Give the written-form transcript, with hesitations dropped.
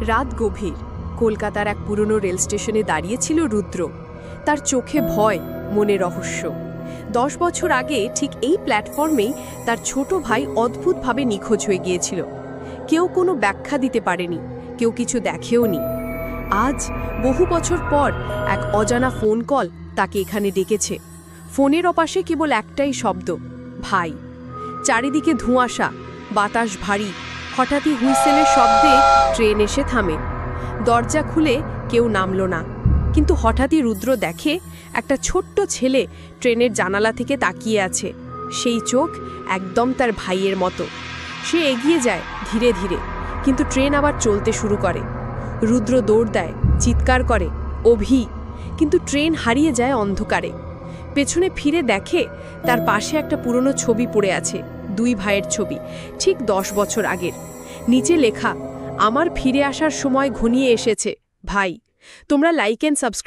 রাত গভীর। কলকাতার এক পুরনো রেল স্টেশনে দাঁড়িয়েছিল রুদ্র। তার চোখে ভয়, মনে রহস্য। 10 বছর আগে ঠিক এই প্ল্যাটফর্মেই তার ছোট ভাই অদ্ভুতভাবে নিখোঁজ হয়ে গিয়েছিল। কেউ কোনো ব্যাখ্যা দিতে পারেনি, কেউ কিছু দেখেওনি। আজ বহু বছর পর এক অজানা ফোন কল তাকে এখানে ডেকেছে। ফোনের ওপাশে কেবল একটাই শব্দ, ভাই। চারিদিকে ধোঁয়াশা, বাতাস ভারী। হঠাৎই হুইসেলের শব্দে ট্রেন এসে থামে। দরজা খুলে কেউ নামল না, কিন্তু হঠাৎই রুদ্র দেখে একটা ছোট্ট ছেলে ট্রেনের জানালা থেকে তাকিয়ে আছে। সেই চোখ একদম তার ভাইয়ের মতো। সে এগিয়ে যায় ধীরে ধীরে, কিন্তু ট্রেন আবার চলতে শুরু করে। রুদ্র দৌড় দেয়, চিৎকার করে, অভি! কিন্তু ট্রেন হারিয়ে যায় অন্ধকারে। পেছনে ফিরে দেখে তার পাশে একটা পুরনো ছবি পড়ে আছে, 2 ভাইয়ের ছবি, ঠিক 10 বছর আগের। নিচে লেখা, আমার ফিরে আসার সময় ঘনিয়ে এসেছে ভাই। তোমরা লাইক এন্ড সাবস্ক্রাইব